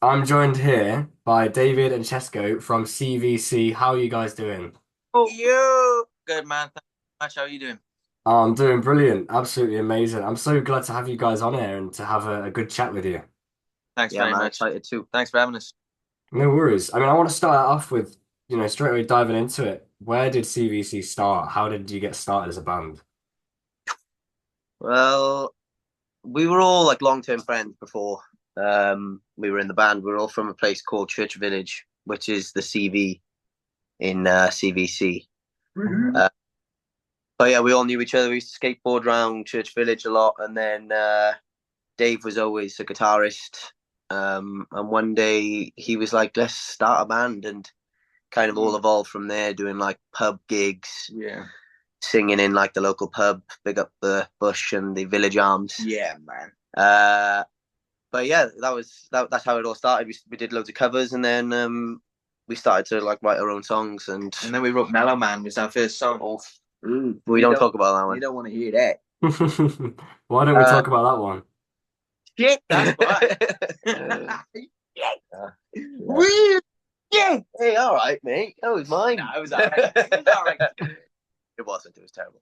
I'm joined here by David and Chesko from CVC. How are you guys doing? Oh, yo, good man. Thanks so much. How are you doing? I'm doing brilliant, absolutely amazing. I'm so glad to have you guys on here and to have a good chat with you. Thanks Yeah, very man, much. excited too. Thanks for having us. No worries. I want to start off with, straight away diving into it. Where did CVC start? How did you get started as a band? Well, we were all like long-term friends before we were in the band. We were all from a place called Church Village, which is the CV in CVC. Mhm. Uh, but yeah, we all knew each other. We used to skateboard around Church Village a lot, and then Dave was always a guitarist. And one day he was like, "Let's start a band," and kind of all evolved from there, doing like pub gigs, Yeah. singing in like the local pub, big up the Bush and the Village Arms. Yeah, man. Uh, but yeah, that's how it all started. We did loads of covers, and then we started to like write our own songs, and And then we wrote Mellow Man was our first song. oh, we You don't don't talk about that you one. don't want to hear that. Why don't we Uh, talk about that one? Shit, that's why. Yeah. Real shit. Hey, all right, mate. That was mine. No, it was alright. It was alright. It wasn't. It was terrible.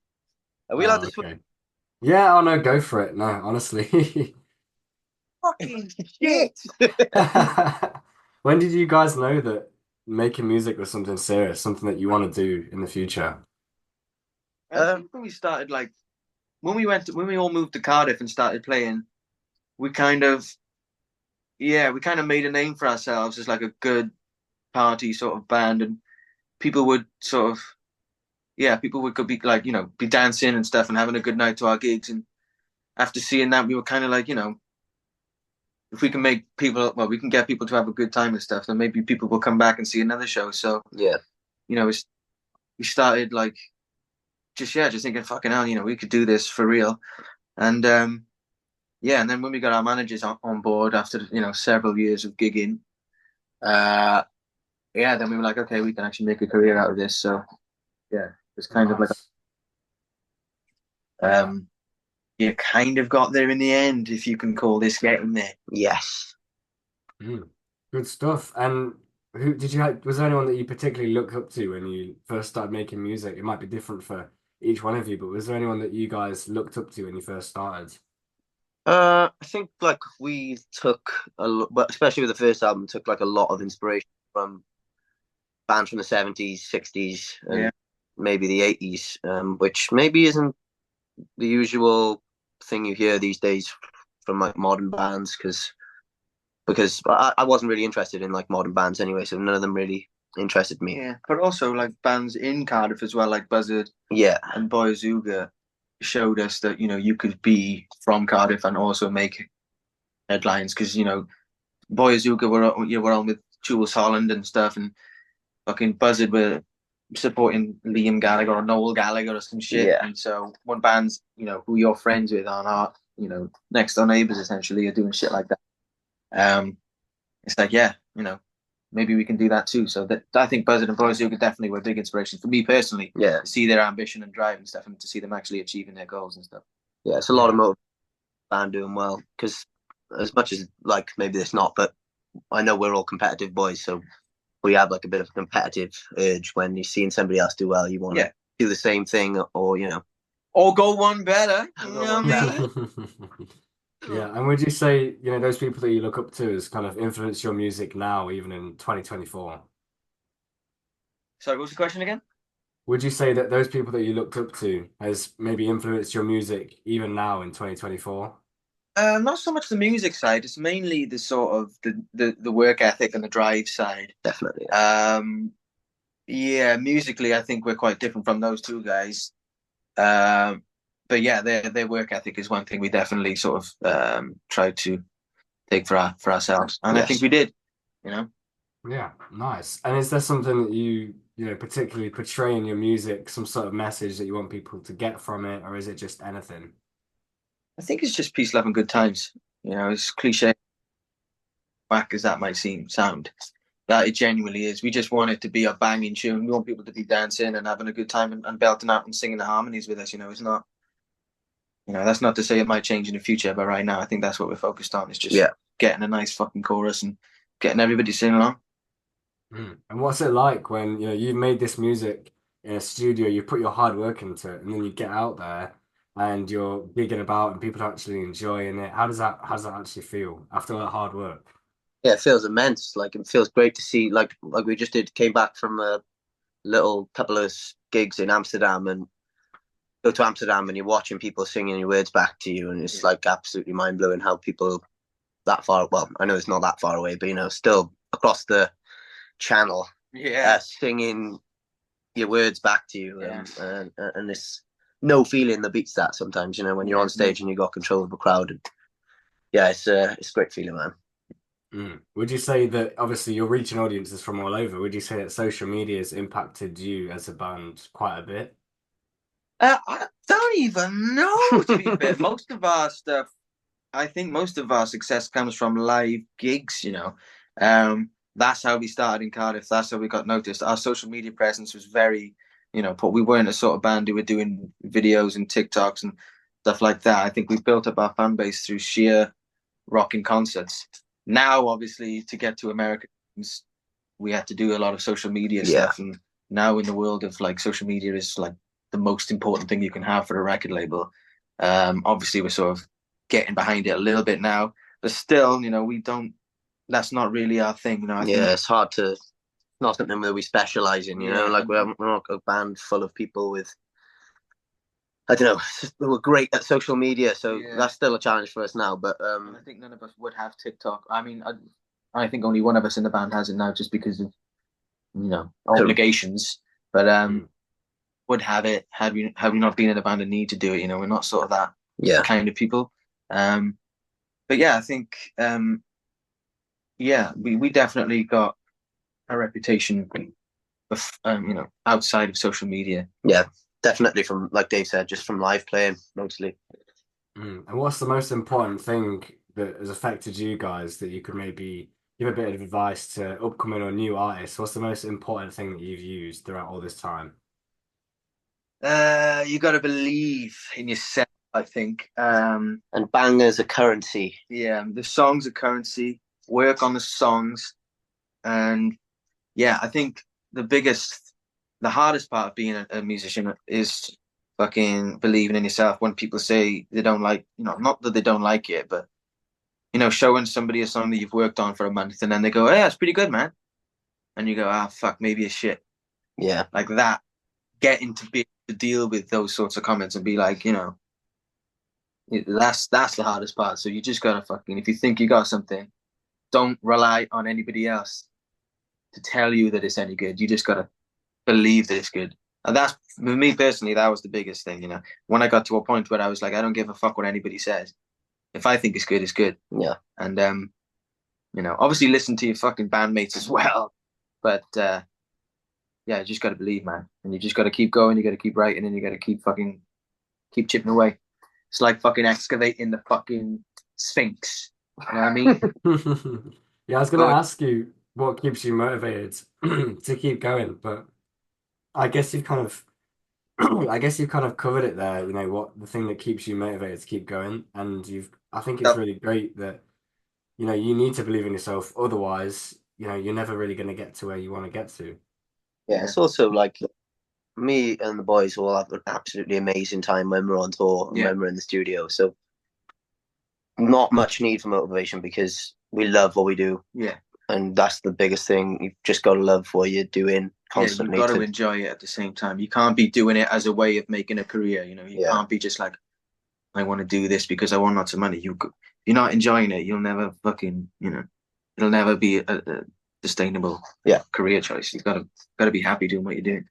Are we allowed Oh, to swear? okay. Yeah, oh no, go for it. No, honestly. Fucking shit. When did you guys know that making music was something serious, something that you want to do in the future? I think when we started like when we all moved to Cardiff and started playing, we kind of we kind of made a name for ourselves as like a good party sort of band, and people would sort of people would could be like be dancing and stuff and having a good night to our gigs. And after seeing that, we were kind of like, if we can make people, well, we can get people to have a good time and stuff, then maybe people will come back and see another show. So Yeah. we started like just thinking, fucking hell, we could do this for real. And and then when we got our managers on board after several years of gigging, uh then we were like, okay, we can actually make a career out of this. So yeah, it's kind of like Nice. um you kind of got there in the end, if you can call this getting there. Yes. Mm. Good stuff. And who did you have, was there anyone that you particularly looked up to when you first started making music? It might be different for each one of you, but was there anyone that you guys looked up to when you first started? I think like we took but especially with the first album, took like a lot of inspiration from bands from the 70s, 60s, Yeah. and maybe the 80s, which maybe isn't the usual thing you hear these days from like modern bands, because I wasn't really interested in like modern bands anyway, so none of them really interested me. Yeah, but also like bands in Cardiff as well, like Buzzard Yeah, and Boyazuga, showed us that you could be from Cardiff and also make headlines. Because Boyazuga were on with Jules Holland and stuff, and fucking Buzzard were supporting Liam Gallagher or Noel Gallagher or some shit. yeah, And so when bands who you're friends with on our next door neighbors essentially are doing shit like that, um, it's like, maybe we can do that too. So that I think Buzzard and Boyazuga definitely were big inspirations for me personally, yeah, to see their ambition and drive and stuff, and to see them actually achieving their goals and stuff. yeah. It's a lot of Yeah. motive band doing well, because as much as like maybe it's not, but I know we're all competitive boys, so we have like a bit of a competitive urge when you're seeing somebody else do well. You want to Yeah, do the same thing, or or go one better. You go know one what I better. mean? Yeah, and would you say, those people that you look up to has kind of influenced your music now, even in 2024? Sorry, what was the question again? Would you say that those people that you looked up to has maybe influenced your music even now in 2024? Not so much the music side. It's mainly the sort of the work ethic and the drive side. Definitely. Yeah, musically, I think we're quite different from those two guys. Um, but yeah, their work ethic is one thing we definitely sort of tried to take for ourselves, and I think Yes. we did. You know, Yeah, nice. And is there something that you particularly portray in your music, some sort of message that you want people to get from it, or is it just anything? I think it's just peace, love, and good times. As cliche whack as that might sound, that it genuinely is. We just want it to be a banging tune. We want people to be dancing and having a good time and belting out and singing the harmonies with us. It's not. That's not to say it might change in the future, but right now I think that's what we're focused on. Is just Yeah. getting a nice fucking chorus and getting everybody singing along. And what's it like when you've made this music in a studio, you put your hard work into it, and then you get out there and you're gigging about and people are actually enjoying it? How does that actually feel after all that hard work? Yeah, it feels immense. Like it feels great to see. Like we just came back from a little couple of gigs in Amsterdam, and go to Amsterdam and you're watching people singing your words back to you, and it's like absolutely mind blowing how people that far. Well, I know it's not that far away, but still across the channel, Yeah. singing your words back to you, Yeah. and it's no feeling that beats that. Sometimes when you're on stage and you got control of the crowd, and yeah, it's a great feeling, man. Would you say that obviously you're reaching audiences from all over? Would you say that social media has impacted you as a band quite a bit? I don't even know, to be fair. Most of our stuff, I think most of our success comes from live gigs, That's how we started in Cardiff. That's how we got noticed. Our social media presence was very, but we weren't a sort of band who were doing videos and TikToks and stuff like that. I think we built up our fan base through sheer rocking concerts. Now, obviously, to get to America, we had to do a lot of social media stuff. And now in the world of like social media is like the most important thing you can have for a record label. Obviously, we're sort of getting behind it a little bit now, but still, we don't. That's not really our thing, I think, it's hard to. Not something that we specialize in, Like we're not a band full of people with. I don't know. We're great at social media, so that's still a challenge for us now. But I think none of us would have TikTok. I mean, I think only one of us in the band has it now, just because of obligations. But would have it had we not been in a band and need to do it. We're not sort of that kind of people. But yeah, I think we definitely got a reputation of outside of social media. Yeah, definitely from, like Dave said, just from live playing mostly. And what's the most important thing that has affected you guys that you could maybe give a bit of advice to upcoming or new artists? What's the most important thing that you've used throughout all this time? You got to believe in yourself, I think. And bangers are currency. Yeah, the songs are currency. Work on the songs, and yeah, I think the hardest part of being a musician is fucking believing in yourself when people say they don't like, not that they don't like it, but showing somebody a song that you've worked on for a month and then they go, "Hey, that's pretty good, man," and you go, "Ah, fuck, maybe it's shit." Yeah, like that. Getting to be able to deal with those sorts of comments and be like, that's the hardest part. So you just gotta fucking, if you think you got something, don't rely on anybody else to tell you that it's any good. You just gotta believe that it's good. And that's, for me personally, that was the biggest thing. When I got to a point where I was like, I don't give a fuck what anybody says. If I think it's good, it's good. Yeah. And obviously listen to your fucking bandmates as well. But yeah, you just gotta believe, man. And you just gotta keep going, you gotta keep writing, and you gotta keep chipping away. It's like fucking excavating the fucking Sphinx. You know what I mean? Yeah, I was gonna ask you what keeps you motivated to keep going, but I guess you've kind of I guess you've kind of covered it there, what the thing that keeps you motivated to keep going. And I think it's really great that, you need to believe in yourself. Otherwise, you're never really going to get to where you want to get to. Yeah, it's also like me and the boys all have an absolutely amazing time when we're on tour and when we're in the studio. So not much need for motivation because we love what we do. Yeah. And that's the biggest thing. You've just got to love what you're doing constantly. You've got to enjoy it at the same time. You can't be doing it as a way of making a career. You can't be just like, I want to do this because I want lots of money. You're not enjoying it, you'll never fucking, it'll never be a sustainable career choice. You've got to be happy doing what you're doing.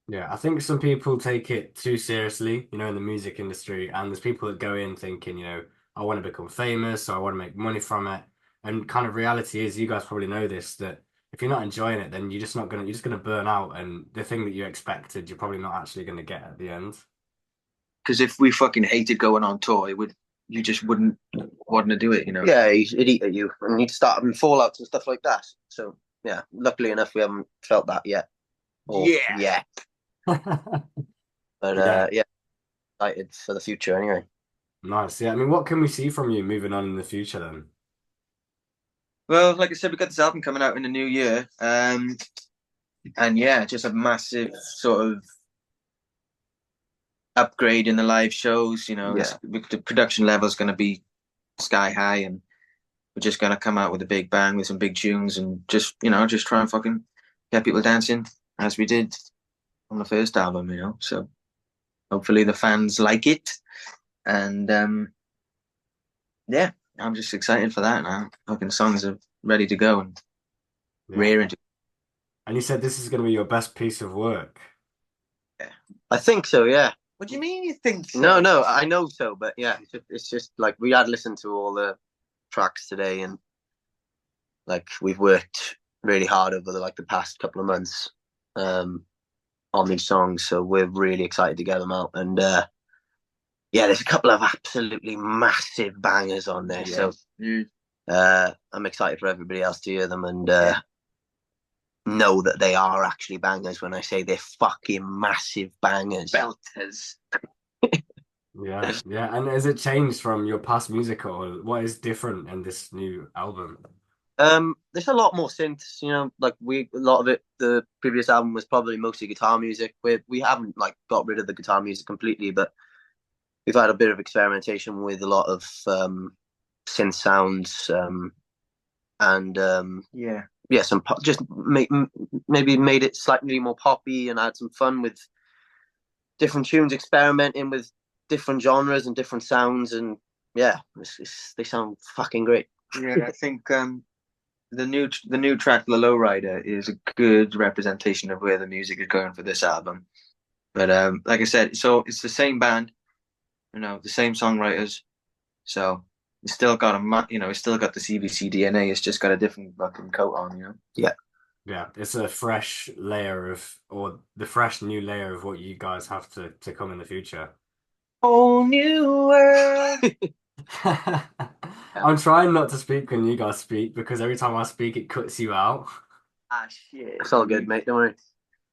Yeah, I think some people take it too seriously, in the music industry, and there's people that go in thinking, I want to become famous, or I want to make money from it. And kind of reality is, you guys probably know this, that if you're not enjoying it, then you're just gonna burn out, and the thing that you expected, you're probably not actually gonna get at the end. Because if we fucking hated going on tour, you just wouldn't want to do it, Yeah, it'd eat at you, and you'd start having fallouts and stuff like that. So yeah, luckily enough, we haven't felt that yet. Yeah. But yeah, excited for the future anyway. Nice. Yeah, I mean, what can we see from you moving on in the future then? Well, like I said, we got this album coming out in the new year, and yeah, just a massive sort of upgrade in the live shows. You know, the production level is going to be sky high, and we're just going to come out with a big bang with some big tunes, and just just try and fucking get people dancing as we did on the first album. So hopefully the fans like it, and yeah, I'm just excited for that now. Fucking songs are ready to go and rearing to. And you said this is going to be your best piece of work. Yeah, I think so. Yeah. What do you mean you think so? No, I know so, but yeah, it's just like we had listened to all the tracks today, and like we've worked really hard over the past couple of months on these songs, so we're really excited to get them out. And yeah, there's a couple of absolutely massive bangers on there, so I'm excited for everybody else to hear them and know that they are actually bangers when I say they're fucking massive bangers. Belters. Yeah. And has it changed from your past music, or what is different in this new album? There's a lot more synths, like a lot of it, the previous album was probably mostly guitar music. We haven't got rid of the guitar music completely, but we've had a bit of experimentation with a lot of synth sounds, and some just maybe made it slightly more poppy and had some fun with different tunes, experimenting with different genres and different sounds, and they sound fucking great. Yeah, I think the new track, The Lowrider, is a good representation of where the music is going for this album. But like I said, so it's the same band, the same songwriters, so it's still got it's still got the CVC DNA. It's just got a different fucking coat on, Yeah, it's a fresh layer or the fresh new layer of what you guys have to come in the future. Oh, new world. I'm trying not to speak when you guys speak because every time I speak, it cuts you out. Ah, shit. It's all good, mate. Don't worry.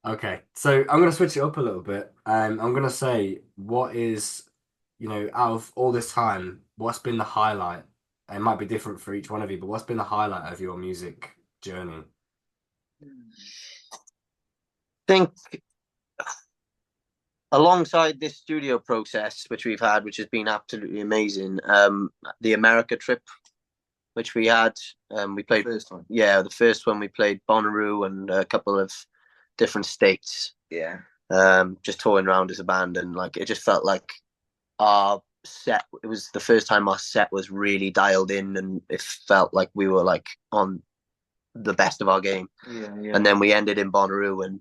Okay, so I'm going to switch it up a little bit. I'm going to say, what is, out of all this time, what's been the highlight? It might be different for each one of you, but what's been the highlight of your music journey? I think alongside this studio process, which we've had, which has been absolutely amazing, the America trip, which we had, we played the first one. Yeah, the first one we played Bonnaroo and a couple of different states. Yeah. Just touring around as a band, and it just felt like our set. It was the first time our set was really dialed in, and it felt like we were on the best of our game. Yeah. And then we ended in Bonnaroo, and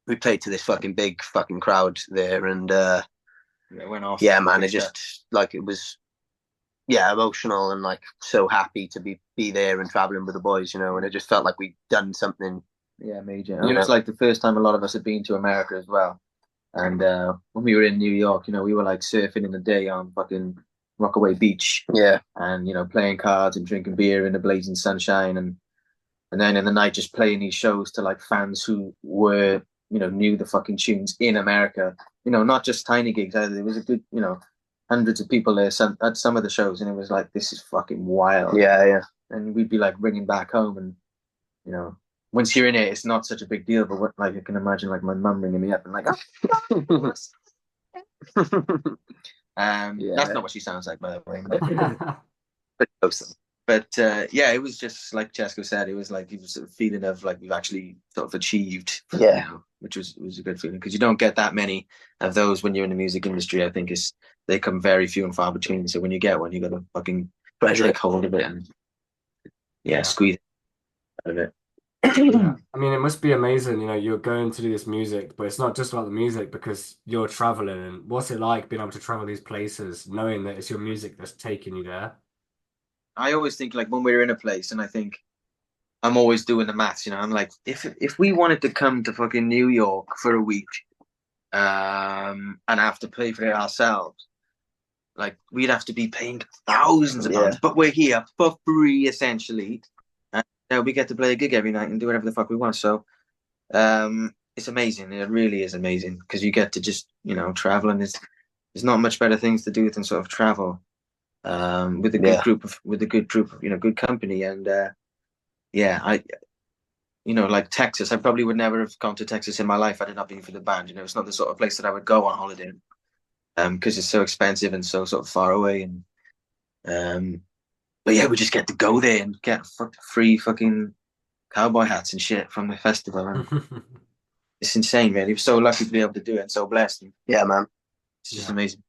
we played to this fucking big fucking crowd there, and it went off. Yeah, man, it just it was emotional and so happy to be there and traveling with the boys, and it just felt like we'd done something. Yeah, major. And it was the first time a lot of us had been to America as well. And when we were in New York, we were surfing in the day on fucking Rockaway Beach. Yeah. And playing cards and drinking beer in the blazing sunshine, and then in the night just playing these shows to fans who were knew the fucking tunes in America. Not just tiny gigs either. There was a good hundreds of people there at some of the shows, and it was this is fucking wild. Yeah. And we'd be ringing back home, and once you're in it, it's not such a big deal. But what, I can imagine my mum ringing me up and oh. That's not what she sounds like, by the way. But close. But it was just like Chesko said. It was it was a feeling of we've actually sort of achieved. Yeah. Which was a good feeling, because you don't get that many of those when you're in the music industry. I think they come very few and far between. So when you get one, you got to fucking take hold of it and squeeze it out of it. Yeah. I mean, it must be amazing, you're going to do this music, but it's not just about the music, because you're traveling. And what's it like being able to travel these places, knowing that it's your music that's taking you there? I always think when we're in a place, and I think I'm always doing the maths, I'm if we wanted to come to fucking New York for a week, and have to pay for it ourselves, we'd have to be paying thousands of pounds, but we're here for free essentially. We get to play a gig every night and do whatever the fuck we want. So it's amazing. It really is amazing, because you get to just travel, and there's not much better things to do than sort of travel with a good group of good company, and like Texas, I probably would never have gone to Texas in my life had it not been for the band. It's not the sort of place that I would go on holiday, because it's so expensive and so sort of far away, and but yeah, we just get to go there and get free fucking cowboy hats and shit from the festival, and it's insane, man. We're so lucky to be able to do it and so blessed. Yeah, man. It's just amazing.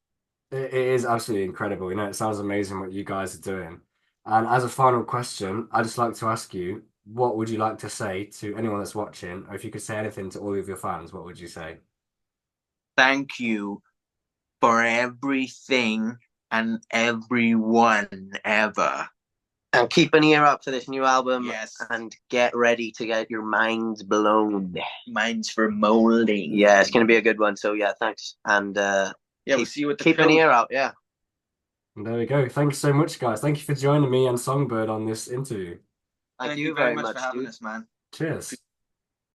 It is absolutely incredible. It sounds amazing what you guys are doing. And as a final question, I'd just like to ask you, what would you like to say to anyone that's watching, or if you could say anything to all of your fans, what would you say? Thank you for everything and everyone ever. And keep an ear out for this new album. Yes. And get ready to get your minds blown. Minds for molding. Yeah, it's going to be a good one. So, yeah, thanks. And we'll see you at the keep an ear out. Yeah. And there we go. Thank you so much, guys. Thank you for joining me and Songbird on this interview. Thank you very much for having us, man. Cheers.